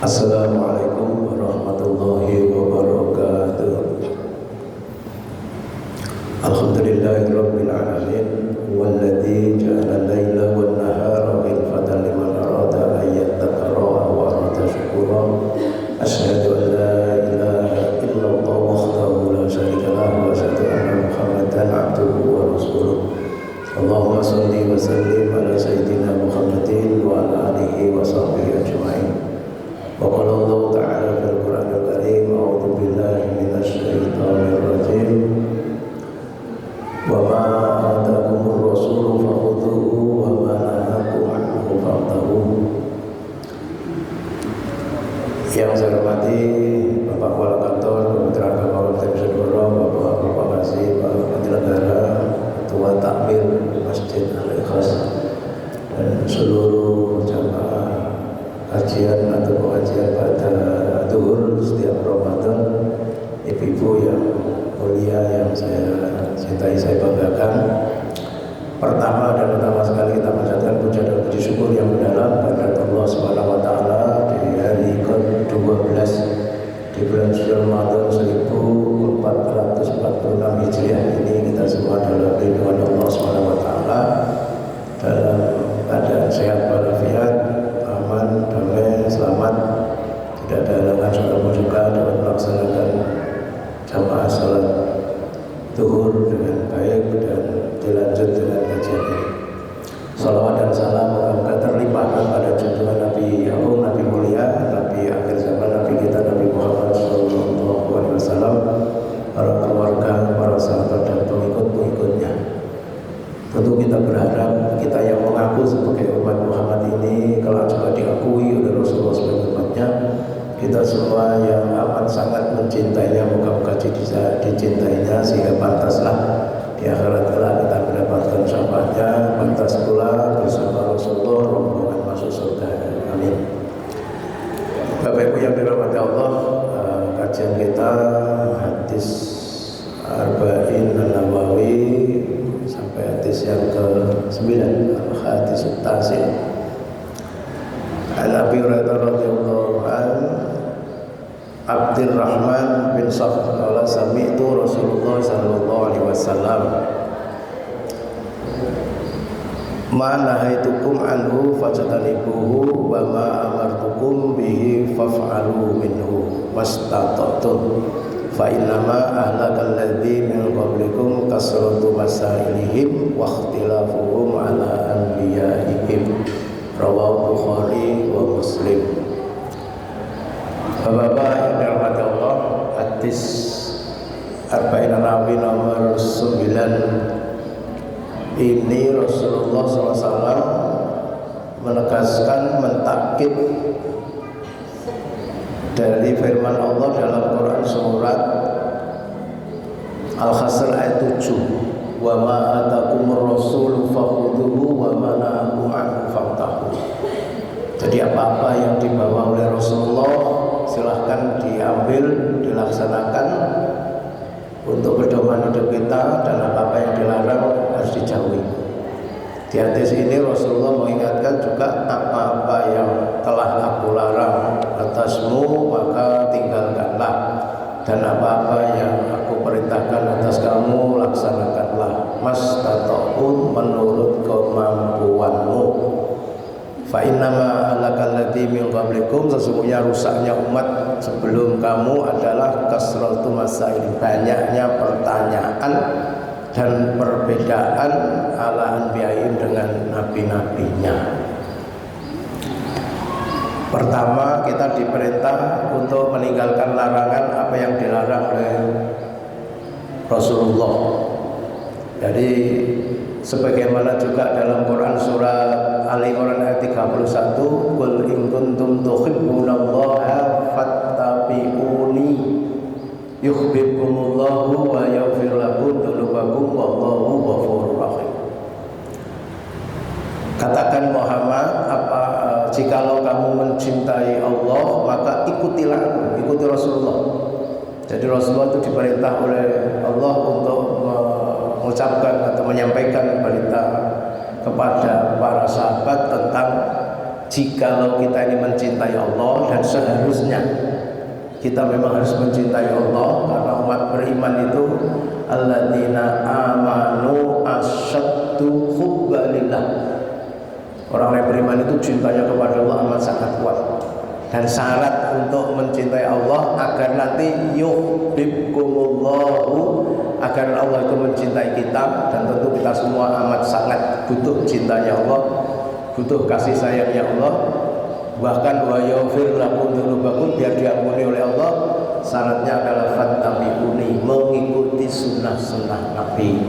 Assalamualaikum warahmatullahi wabarakatuh. Alhamdulillahirabbil alamin walladzi ja'ala al-laila wan nahara khilfatan liman arada an yattaqara wa arada syukura. Asyhadu an la ilaha illallah wahdahu la syarika lahu wa asyhadu anna Muhammadan abduhu wa rasuluh. Allahumma shalli wa sallim ala sayyidina Muhammadin wa ala alihi wa sahbihi ajma'in. Wa qala Allah ta'ala fil Qur'anil Karim, a'udzu billahi minasy syaithanir rajim. Wa ma atakumur rasulu fakhudhuhu wa ma nahakum anhu fantahu. Yang saya hormati Bapak Kepala Kantor Kementerian Agama Kabupaten Sudoro, Bapak Kasih, Pak Penyelenggara, Ketua Takmir Masjid Al-Ikhlas, dan seluruh jamaah kajian atau pengajian pada Zuhur setiap Ramadan, ibu-ibu yang mulia yang saya cintai, saya banggakan. Pertama dan utama sekali kita panjatkan puja dan puji syukur yang mendalam kepada Allah Subhanahu wa taala di hari ke-12 di bulan Ramadan 1446 Hijriah ini. Kita semua dalam lindungan Allah Subhanahu wa taala, dalam keadaan sehat walafiat, aman, damai, selamat, tidak ada halangan, syukur juga dapat melaksanakan jamaah salat Zuhur dengan baik dan dilanjut dengan kajian ini. Salawat dan salam moga terlimpahkan pada junjungan Nabi Agung, Nabi mulia, Nabi akhir zaman, Nabi kita Nabi Muhammad SAW, para keluarga, para sahabat dan pengikut-pengikutnya. Tentu kita berharap kita yang mengaku sebagai umat Muhammad ini kelak juga diakui oleh Rasulullah sebagai umatnya. Kita semua yang amat sangat mencintainya, moga-moga bisa dicintainya, sehingga pantaslah di akhirat kelak kita mendapatkan syafaatnya, pantas pula bersama Rasulullah rombongan masuk surga. Amin. Bapak Ibu yang dirahmati Allah, kajian kita hadis Arba'in An-Nawawi sampai hadis yang ke-9, hadis Tasi. An-Abi Hurairah radhiyallahu anhu, Abdurrahman bin Sakhr qala sami'tu Rasulullah sallallahu alaihi wasallam ma nahaitukum anhu fajtanibuhu wa ma amartukum bihi faf'alu minhu mastata'tum fa innama ahlakal ladzi min qablikum kasratu masailihim wa ikhtilafuhum ala anbiya'ihim. Rawahu Bukhari wa Muslim. Bapak-bapak yang dirahmati Allah, hadis Arba'in An-Nawawi nomor 9 ini Rasulullah SAW menegaskan, mentakkid dari firman Allah dalam Quran surat Al-Hasr ayat 7, wa ma atakumur rasulu fakhudhuhu wa ma nahakum anhu fantahu. Jadi apa-apa yang dibawa oleh Rasulullah silahkan diambil, dilaksanakan untuk pedoman hidup kita, dan apa-apa yang dilarang harus dijauhi. Di hadis ini Rasulullah mengingatkan juga, apa-apa yang telah aku larang atasmu maka tinggalkanlah, dan apa-apa yang aku perintahkan atas kamu laksanakanlah, mastata'un, menurut kemampuanmu. Fa innama halakal ladzi min qablikum, sesungguhnya rusaknya umat sebelum kamu adalah kasratu masail, banyaknya pertanyaan dan perbedaan ala anbiya'in dengan nabi-nabinya. Pertama, kita diperintah untuk meninggalkan larangan apa yang dilarang oleh Rasulullah. Jadi sebagaimana juga dalam Quran surat Ali Imran ayat 31, qul in kuntum tuhibbunallaha fattabi'uni yuhibbukumullahu wa yaghfir lakum dzunubakum wallahu ghafurur rahim. Katakan Muhammad, jikalau kamu mencintai Allah maka ikutilah aku, ikuti Rasulullah. Jadi Rasulullah itu diperintah oleh Allah untuk mengucapkan atau menyampaikan berita kepada para sahabat tentang jikalau kita ini mencintai Allah, dan seharusnya kita memang harus mencintai Allah, karena umat beriman itu alladzina amanu asyaddu hubbalillah. Orang yang beriman itu cintanya kepada Allah amat sangat kuat. Dan syarat untuk mencintai Allah agar nanti yuhibbukumullahu, agar Allah itu mencintai kita, dan tentu kita semua amat sangat butuh cintanya Allah, butuh kasih sayangnya Allah. Bahkan wa yaghfir lakum dzunubakum, biar diampuni oleh Allah, syaratnya adalah fattabi'uni, mengikuti sunnah-sunnah Nabi.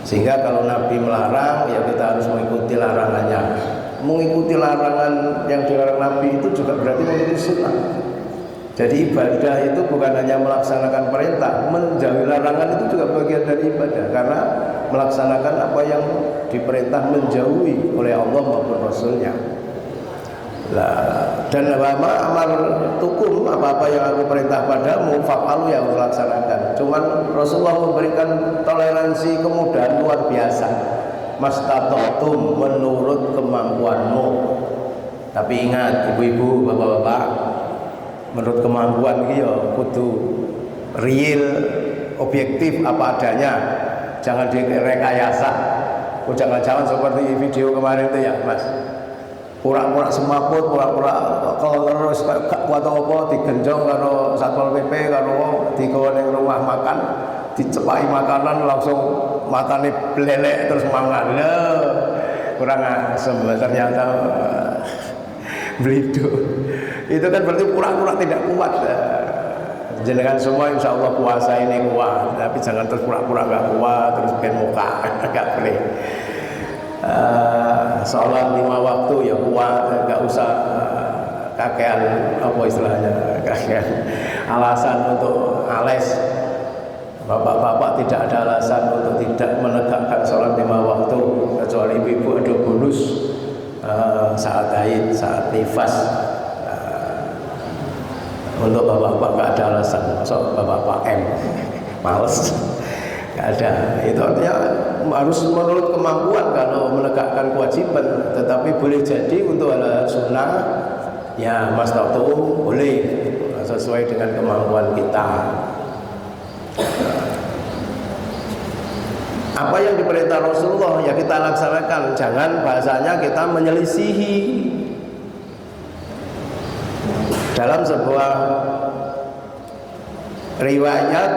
Sehingga kalau Nabi melarang, ya kita harus mengikuti larangannya. Mengikuti larangan yang dilarang Nabi itu juga berarti mengikuti sunnah. Jadi ibadah itu bukan hanya melaksanakan perintah, menjauhi larangan itu juga bagian dari ibadah, karena melaksanakan apa yang diperintah menjauhi oleh Allah maupun Rasulnya. Dan amal tukum, apa-apa yang aku perintah padamu fa'alu, yang melaksanakan. Cuman Rasulullah memberikan toleransi kemudahan luar biasa. Mastata'tum, menurut kemampuanmu. Tapi ingat ibu-ibu, bapak-bapak, menurut kemampuan iki ya kudu real, objektif apa adanya. Jangan direkayasa. Jangan-jangan seperti video kemarin itu ya, Mas. Pura-pura semaput, pura-pura kalau terus gak kuat apa digenjong karo Satpol PP, karo digawa ning rumah makan, dicepai makanan langsung matane belelek terus mangan. Kurang asem ternyata belidu. Itu kan berarti pura-pura tidak kuat. Jenengan semua insya Allah puasa ini kuat, tapi jangan terus pura-pura gak kuat, terus bikin muka, gak boleh. Sholat 5 waktu ya kuat, gak usah kakean, apa istilahnya, kakean alasan untuk ales. Bapak-bapak tidak ada alasan untuk tidak menegakkan sholat 5 waktu, kecuali ibu-ibu ada bonus saat haid, saat nifas. Untuk bapak-bapak gak ada alasan, masuk bapak-bapak males, gak ada. Itu artinya harus menurut kemampuan kalau menegakkan kewajiban. Tetapi boleh jadi untuk hal sunnah, ya mastata'tum boleh, sesuai dengan kemampuan kita. Apa yang diperintah Rasulullah ya kita laksanakan. Jangan bahasanya kita menyelisihi. Dalam sebuah riwayat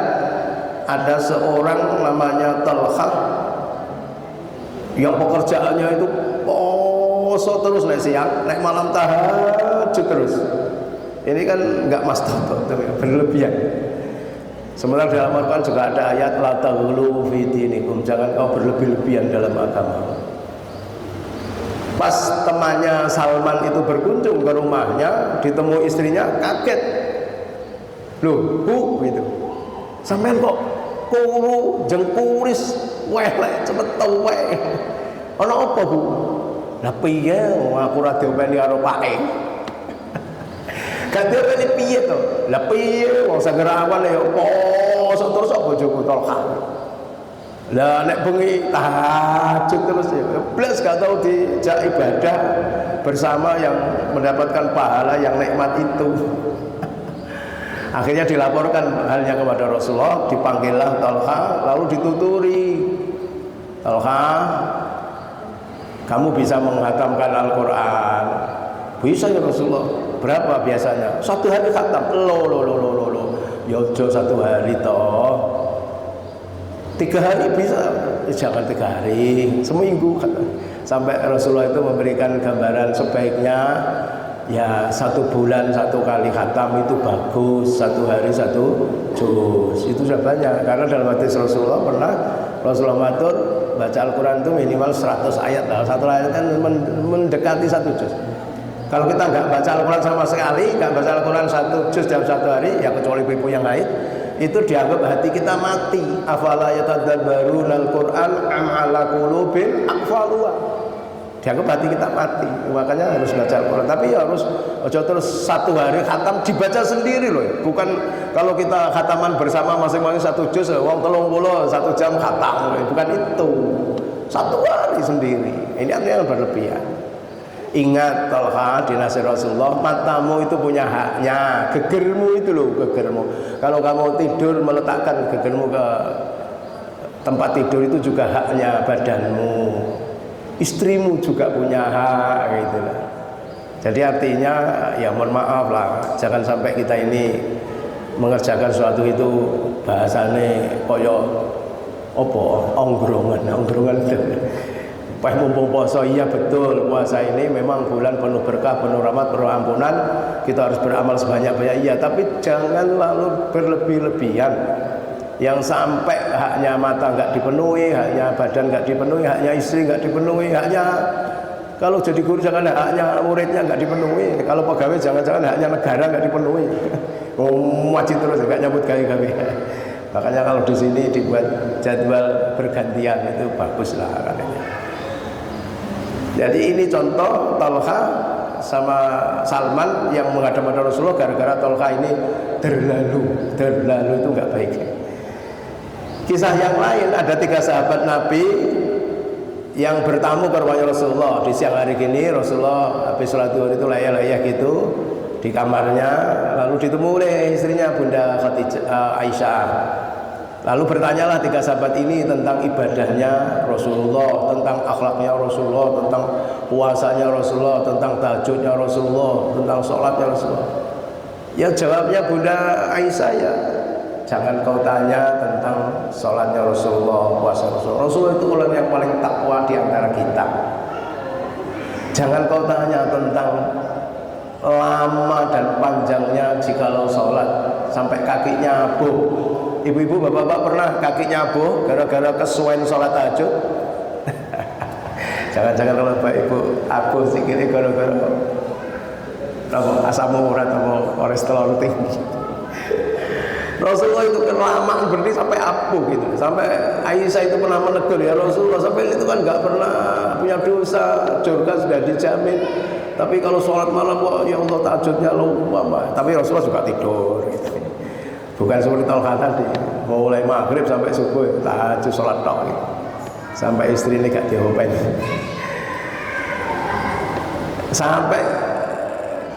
ada seorang namanya Talha yang pekerjaannya itu poso terus, naik siang, naik malam, tahajud terus. Ini kan enggak mastata'tum, berlebihan. Sementara dalam Al-Quran juga ada ayat la taghlu fi dinikum, jangan kau berlebih-lebihan dalam agama. Pas temannya Salman itu berkunjung ke rumahnya, ditemu istrinya, kaget. Loh, Bu, gitu. Sampean kok kuru jengkuris welek cepet tuwek. Ana apa, Bu? Lah piye aku ora diopeni karo pake. Gak diopeni piye to? Lah piye wong sagerawan ya poso terus apa bojoku Talha. Lah nek bengi tahajud terus ya. Blas gak tahu dijak ibadah bersama yang mendapatkan pahala yang nikmat itu. Akhirnya dilaporkan halnya kepada Rasulullah, dipanggillah Talha, lalu dituturi. Talha, kamu bisa menghatamkan Al-Quran? Bisa ya Rasulullah. Berapa biasanya? 1 hari khatam. Loh. Ya ojo 1 hari toh. 3 hari bisa, jangan 3 hari, seminggu. Sampai Rasulullah itu memberikan gambaran sebaiknya ya 1 bulan 1 kali khatam itu bagus, 1 hari 1 juz. Itu sudah banyak, karena dalam hadis Rasulullah pernah Rasulullah matur baca Al-Quran itu minimal 100 ayat. Nah, 1 ayat kan mendekati 1 juz. Kalau kita nggak baca Al-Quran sama sekali, nggak baca Al-Quran 1 juz dalam 1 hari, ya kecuali ibu yang haid, itu dianggap hati kita mati. Afala yatadabbarunal Qur'an am ala qulubin aqfaluha. Dianggap hati kita mati. Makanya harus baca Al-Quran. Tapi harus ojo terus 1 hari khatam dibaca sendiri loh. Bukan kalau kita khataman bersama masing-masing 1 juz, wong 30 1 jam khatam. Bukan itu. 1 hari sendiri. Ini artinya berlebihan. Ingat Tolha, dinasih Rasulullah, matamu itu punya haknya. Gegermu itu loh, gegermu. Kalau kamu tidur meletakkan gegermu ke tempat tidur, itu juga haknya badanmu. Istrimu juga punya hak gitu lah. Jadi artinya ya mohon maaf lah, jangan sampai kita ini mengerjakan sesuatu itu bahasane koyo opo ongkrongan itu. Pas mumpung puasa, iya betul, puasa ini memang bulan penuh berkah, penuh rahmat, penuh ampunan. Kita harus beramal sebanyak-banyak, iya, tapi jangan lalu berlebih-lebihan yang sampai haknya mata nggak dipenuhi, haknya badan nggak dipenuhi, haknya istri nggak dipenuhi, haknya kalau jadi guru jangan haknya muridnya nggak dipenuhi, kalau pegawai jangan-jangan haknya negara nggak dipenuhi. Wajib terus nggak nyambut gawe-gawe. Makanya kalau di sini dibuat jadwal bergantian itu bagus lah katanya. Jadi ini contoh Tolha sama Salman yang menghadap pada Rasulullah gara-gara Tolha ini terlalu itu nggak baik. Kisah yang lain, ada 3 sahabat Nabi yang bertamu ke rumahnya Rasulullah di siang hari gini. Rasulullah habis sholat zuhur itu layah-layah gitu di kamarnya, lalu ditemui oleh istrinya Bunda Aisyah. Lalu bertanyalah 3 sahabat ini tentang ibadahnya Rasulullah, tentang akhlaknya Rasulullah, tentang puasanya Rasulullah, tentang tahajudnya Rasulullah, tentang sholatnya Rasulullah. Ya jawabnya Bunda Aisyah, ya jangan kau tanya tentang sholatnya Rasulullah, puasa Rasulullah. Rasulullah itu orang yang paling takwa di antara kita. Jangan kau tanya tentang lama dan panjangnya jikalau sholat sampai kakinya abuh. Ibu-ibu, bapak-bapak pernah kakinya abuh gara-gara kesuwen sholat tahajud? Jangan-jangan kalau bapak ibu abuh sedikit gara-gara asam urat atau kolesterol tinggi. Rasulullah itu kelamaan berdiri sampai abuh gitu. Sampai Aisyah itu pernah menegur, ya Rasulullah, sampai itu kan nggak pernah punya dosa, surga sudah dijamin. Tapi kalau sholat malam, wah ya Allah tahajudnya lupa. Tapi Rasulullah juga tidur gitu. Bukan seperti Tolha tadi, mulai maghrib sampai subuh tahajud sholat tok gitu. Sampai istri ini gak diopen. Sampai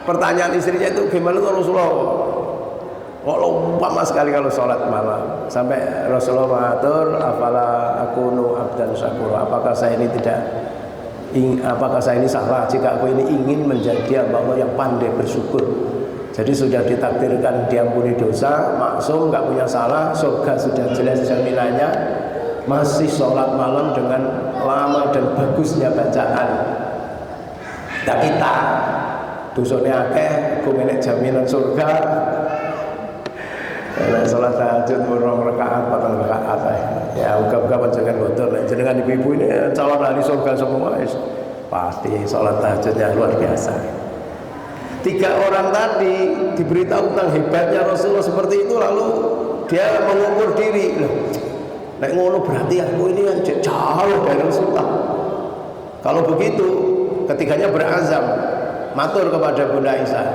pertanyaan istrinya itu, gimana tuh Rasulullah? Kok lupa sekali kalau sholat malam. Sampai Rasulullah mengatur, afala akunu abdan syakura. Apakah saya ini salah jika aku ini ingin menjadi hamba Allah yang pandai bersyukur? Jadi sudah ditakdirkan diampuni dosa, maksum, nggak punya salah, surga sudah jelas jaminannya, masih sholat malam dengan lama dan bagusnya bacaan. Nah kita dosanya akeh, kumenek jaminan surga. Sholat tahajud murung rakaat, 4 rakaat. Ya uga-uga panjenengan boten. Jenengan ibu-ibu ini calon ahli surga semua, pasti sholat tahajudnya luar biasa. 3 orang tadi diberitahu tentang hebatnya Rasulullah seperti itu, lalu dia mengukur diri, loh, nek ngono berarti aku ini yang jauh dari Rasulullah. Kalau begitu, ketiganya berazam, matur kepada Bunda Aisyah,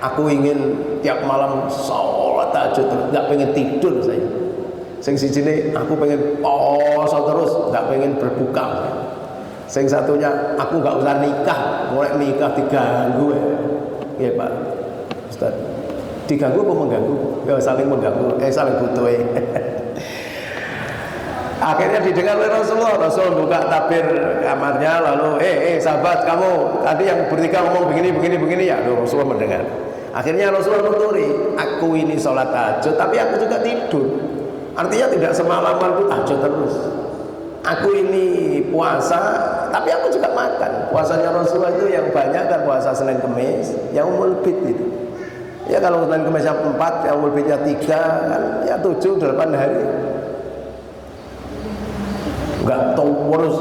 aku ingin tiap malam sholat tahajud terus, nggak pengen tidur saya. Sing sijine aku pengen puasa terus, nggak pengen berbuka. Sing satunya aku nggak usah nikah, mulai nikah diganggu ya. Ya Pak Ustaz, diganggu apa mengganggu? Ya saling mengganggu, saling butuh. Akhirnya didengar oleh Rasulullah. Rasul buka tabir kamarnya, lalu sahabat kamu tadi yang bertiga ngomong begini ya. Rasulullah mendengar. Akhirnya Rasulullah nuturi, aku ini sholat tahajud tapi aku juga tidur. Artinya tidak semalaman aku tahajud terus. Aku ini puasa, tapi aku juga makan. Puasanya Rasulullah itu yang banyak kan puasa Senin Kemis, yang Umul Bid itu. Ya kalau Senin Kemisnya 4, yang Umul Bidnya 3, kan ya 7-8 hari. Enggak terus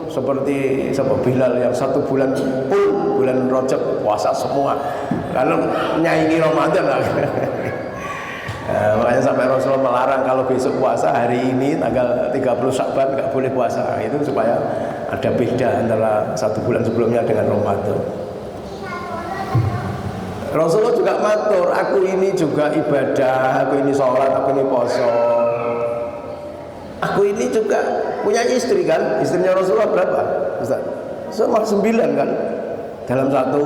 seperti Bilal yang 1 bulan full, bulan Rajab puasa semua. Kalau nyaingi Ramadan lah. Makanya sampai Rasulullah melarang kalau besok puasa hari ini tanggal 30 Sya'ban nggak boleh puasa, itu supaya ada beda antara 1 bulan sebelumnya dengan Ramadan. Rasulullah juga matur, aku ini juga ibadah, aku ini sholat, aku ini poso, aku ini juga punya istri kan. Istrinya Rasulullah berapa Ustaz? Sama 9 kan. dalam satu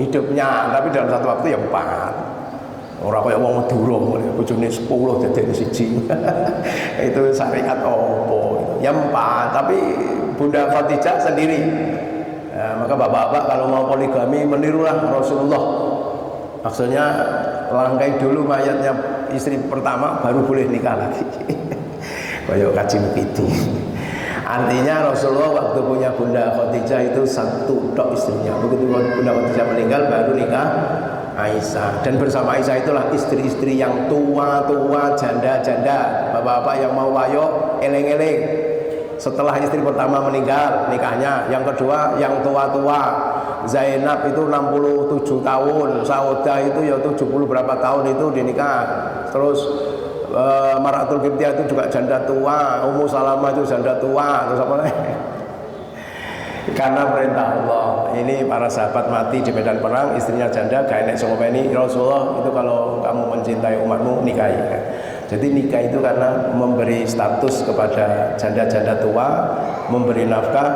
hidupnya, tapi dalam satu waktu ya 4. Orang kaya wong Madura bojone 10 dadekne 1. Itu syariat opo? Ya 4, tapi Bunda Khadijah sendiri. Maka bapak-bapak kalau mau poligami menirulah Rasulullah. Maksudnya langkai dulu mayatnya istri pertama baru boleh nikah lagi. Kayak kaji begitu. Artinya Rasulullah waktu punya Bunda Khadijah itu 1 tok istrinya. Begitu Bunda Khadijah meninggal baru nikah Aisyah. Dan bersama Aisyah itulah istri-istri yang tua-tua, janda-janda, bapak-bapak yang mau wayo, eleng-eleng. Setelah istri pertama meninggal nikahnya, yang kedua yang tua-tua. Zainab itu 67 tahun, Saudah itu ya 70 berapa tahun itu dinikah. Terus Maratul Qibtiyah itu juga janda tua, Ummu Salamah itu janda tua. Terus apa lagi? Karena perintah Allah, ini para sahabat mati di medan perang, istrinya janda, gak enek songopeni. Rasulullah itu kalau kamu mencintai umatmu nikahi. Jadi nikah itu karena memberi status kepada janda-janda tua, memberi nafkah,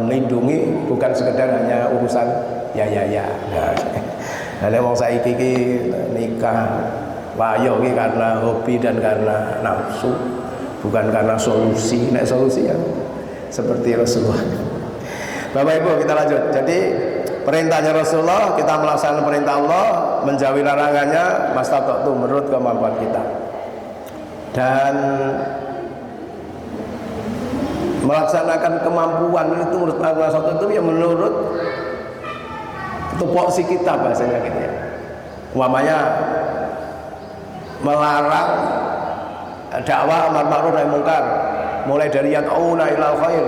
melindungi, bukan sekedar hanya urusan ya. Nah, wong saiki iki nikah wayo iki karena hobi dan karena nafsu, bukan karena solusi. Nek solusi ya seperti Rasulullah. Bapak Ibu, kita lanjut. Jadi perintahnya Rasulullah, kita melaksanakan perintah Allah, menjauhi larangannya, mastata'tu menurut kemampuan kita. Dan melaksanakan kemampuan itu menurut Allah itu yang menurut tupoksi kita bahasanya gitu ya. Umpamanya melarang dakwah amar ma'ruf nahi munkar, mulai dari yad'una ilal khair.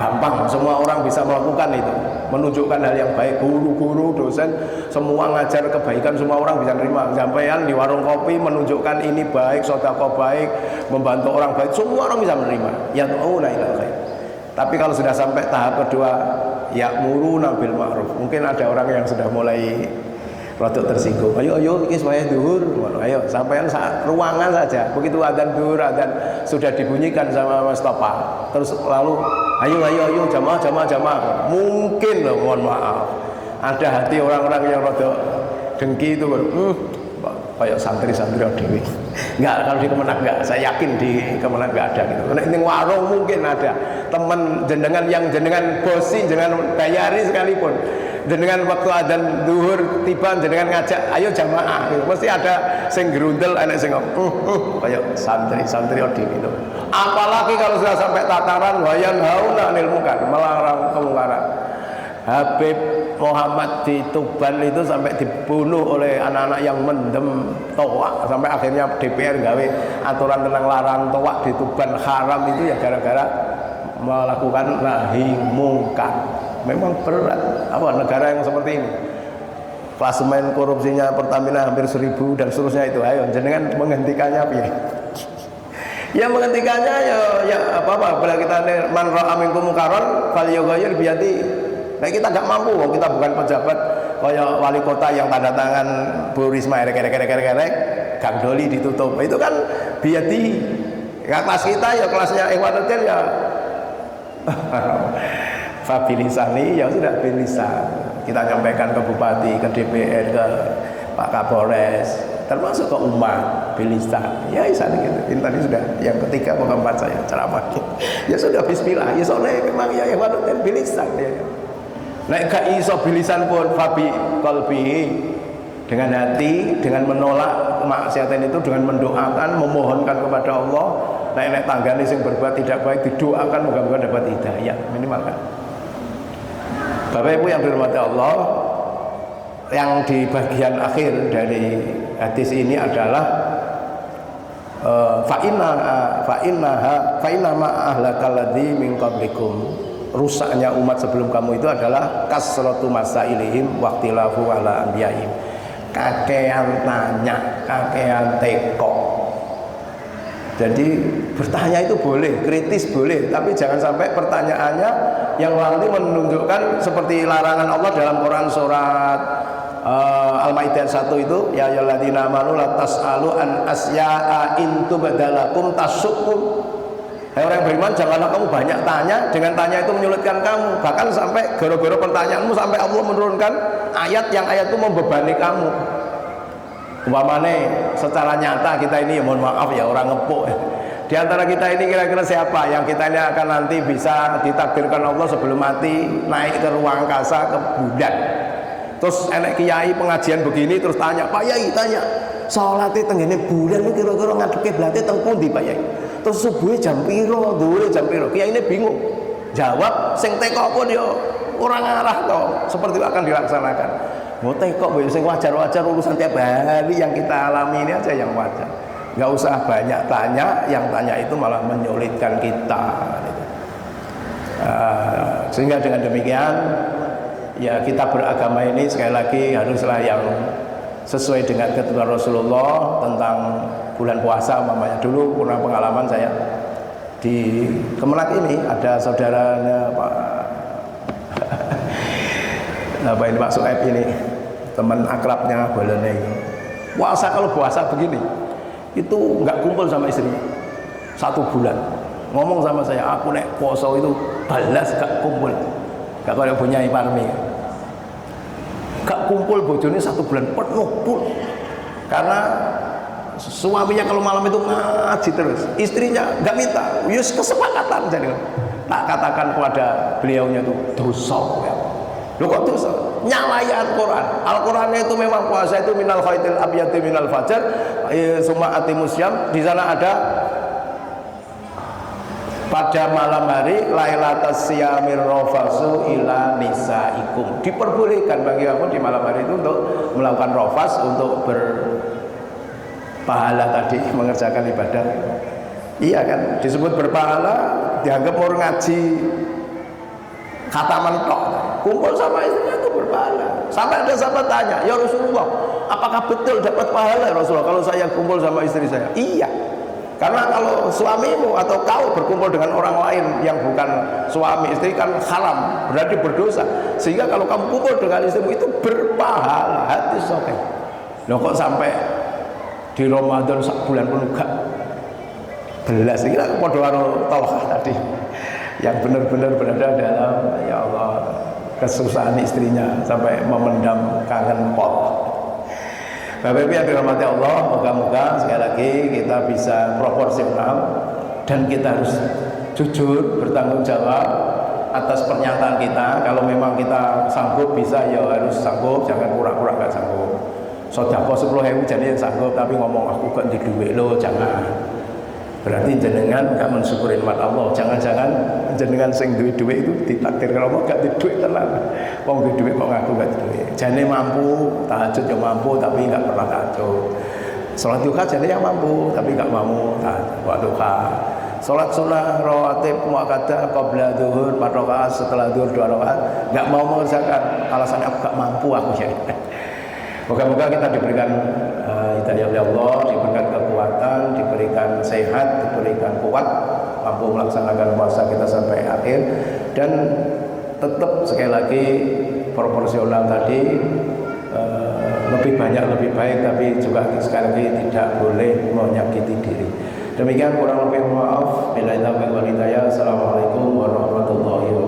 Gampang, semua orang bisa melakukan itu, menunjukkan hal yang baik. Guru-guru, dosen, semua ngajar kebaikan, semua orang bisa terima. Sampaian di warung kopi menunjukkan ini baik, sedekah baik, membantu orang baik, semua orang bisa menerima. Yad'una ilal khair. Tapi kalau sudah sampai tahap kedua, ya'muruna bil ma'ruf, mungkin ada orang yang sudah mulai rodok tersinggung. Ayo ini supaya duhur. Ayo sampean ruangan saja. Begitu adzan duhur, adzan sudah dibunyikan sama Mas Topa, terus lalu ayo jamaah. Mungkin loh, mohon maaf, ada hati orang-orang yang rodok dengki itu kayak santri-santri dewi. Enggak, kalau di Kemenak enggak, saya yakin di Kemenak enggak ada gitu. Nek ning warung mungkin ada teman jenengan yang jenengan bosi, jenengan bayari sekalipun. Jenengan waktu adzan zuhur tiba jenengan ngajak ayo jamaah gitu. Mesti ada sing gerundel enek sing kayak santri-santri dewi itu. Apalagi kalau sudah sampai tataran wayan hauna anil munkar, melarang kemungkaran. Habib Muhammad di Tuban itu sampai dibunuh oleh anak-anak yang mendem toak, sampai akhirnya DPR gawe aturan tentang larang toak di Tuban haram itu ya gara-gara melakukan nahi mungkar. Memang berat negara yang seperti ini, klasemen korupsinya Pertamina hampir 1000 dan seterusnya itu. Ayo jenengan menghentikannya piye? Ya menghentikannya ya apa bila kita man ra'a minkum munkaran falyughayyir biyadi. Nah kita nggak mampu, kita bukan pejabat kayak wali kota yang tanda tangan Bu Risma erek Gang Doli ditutup. Itu kan biyadi. Ya kelas kita ya kelasnya Ikhwanuddin ya Fabilisani ya sudah bilisan. Kita nyampaikan ke bupati, ke DPR, ke Pak Kapolres, termasuk ke umat bilisan. Ya isane gitu. Ini tadi sudah yang ketiga atau keempat saya ceramah. Ya sudah bismillah. Ya soalnya memang ya Ikhwanuddin bilisan ya. Nek gak iso bilisan pun fabi qalbi, dengan hati, dengan menolak kemaksiatan itu, dengan mendoakan, memohonkan kepada Allah. Nek tanggane sing berbuat tidak baik didoakan moga-moga dapat hidayah minimal kan. Bapak Ibu yang dirahmati Allah, yang di bagian akhir dari hadis ini adalah fa inna ma ahlakal ladzi min qablikum. Rusaknya umat sebelum kamu itu adalah kasratu masailihim waqtilafu ala anbiya'ihim. Kakean tanya, kakean teko. Jadi bertanya itu boleh, kritis boleh, tapi jangan sampai pertanyaannya yang nanti menunjukkan seperti larangan Allah dalam Quran surat Al-Maidah 1 itu, ya ayyuhalladzina amanu la tas'alu an asya'a in tubdalakum tasukkum. Orang yang beriman, janganlah kamu banyak tanya, dengan tanya itu menyulitkan kamu. Bahkan sampai gara-gara pertanyaanmu sampai Allah menurunkan ayat yang ayat itu membebani kamu. Umpamane secara nyata kita ini, ya mohon maaf ya orang ngepuk. Di antara kita ini kira-kira siapa yang kita ini akan nanti bisa ditakdirkan Allah sebelum mati naik ke ruang angkasa, ke bulan. Terus enek kiai pengajian begini terus tanya, Pak Yai tanya, salate tenggene bulan itu kira-kira ngadep kiblate teng pundi Pak Yai? Terus subuhnya jam piro, dhuwure jam piro? Kiai ini bingung. Jawab sing teko pun yo orang arah toh. Seperti itu akan dilaksanakan. Mau teko sing wajar-wajar urusan tiap hari yang kita alami ini aja yang wajar. Nggak usah banyak tanya, yang tanya itu malah menyulitkan kita. Sehingga dengan demikian ya kita beragama ini sekali lagi haruslah yang sesuai dengan ketentuan Rasulullah tentang bulan puasa. Mamanya dulu pernah pengalaman saya di Kemenak ini ada saudaranya Pak ini Pak Sueb ini, teman akrabnya Bolone ini. Puasa, kalau puasa begini itu nggak kumpul sama istrinya 1 bulan. Ngomong sama saya, aku nek poso itu balas gak kumpul, gak kayak punya Parmi, gak kumpul bojone 1 bulan penuh pun, karena suaminya kalau malam itu ngaji terus, istrinya nggak minta, yus kesepakatan. Jadi tak katakan kepada beliaunya itu dosa ya. Loh kok dosa? Nyalai Al-Quran. Al-Qurannya itu memang puasa itu minal khaitil abyadi minal fajar summa atimusyam. Di sana ada pada malam hari lailatas siyamir rafasu ila nisaikum. Diperbolehkan bagi kamu di malam hari itu untuk melakukan rafas, untuk berpahala tadi, mengerjakan ibadah. Iya kan, disebut berpahala, dianggap mau ngaji khataman tok, kumpul sama istrinya itu berpahala. Sampai ada sahabat tanya, ya Rasulullah, apakah betul dapat pahala ya Rasulullah kalau saya kumpul sama istri saya? Iya, karena kalau suamimu atau kau berkumpul dengan orang lain yang bukan suami istri kan haram, berarti berdosa. Sehingga kalau kamu kumpul dengan istrimu itu berpahala. Hati soke. Loh kok sampai di Ramadan 1 bulan penuh gak belas, kira podo karo Talhah tadi yang benar-benar berada dalam ya Allah kesusahan istrinya sampai memendam kangen pot. Bapak Ibu yang dirahmati Allah, moga-moga sekali lagi kita bisa proporsional dan kita harus jujur bertanggung jawab atas pernyataan kita. Kalau memang kita sanggup bisa ya harus sanggup, jangan pura-pura gak sanggup. Sedekah 10.000 jadi sanggup tapi ngomong aku gak di duit lo, jangan. Berarti jenengan gak mensyukuri nikmat Allah. Jangan-jangan jenengan sing duit-duit itu ditakdirkan Allah gak di duit tenan. Wong di duit kok ngaku gak di duit. Jane mampu, tahajud ya mampu tapi gak pernah tahajud. Salat duha jane yang mampu tapi gak mau tahajud duha. Salat sunnah rawatib muakkadah qabla zuhur 4 rakaat, setelah zuhur 2 rakaat gak mau mengerjakan, alasannya aku gak mampu aku ya. Moga-moga kita diberikan hidayah oleh Allah, diberikan kekuatan, diberikan sehat, diberikan kuat, mampu melaksanakan puasa kita sampai akhir, dan tetap sekali lagi proporsional tadi, lebih banyak lebih baik, tapi juga sekali lagi tidak boleh menyakiti diri. Demikian kurang lebih maaf. Bila taufiq wal hidayah. Assalamualaikum warahmatullahi wabarakatuh.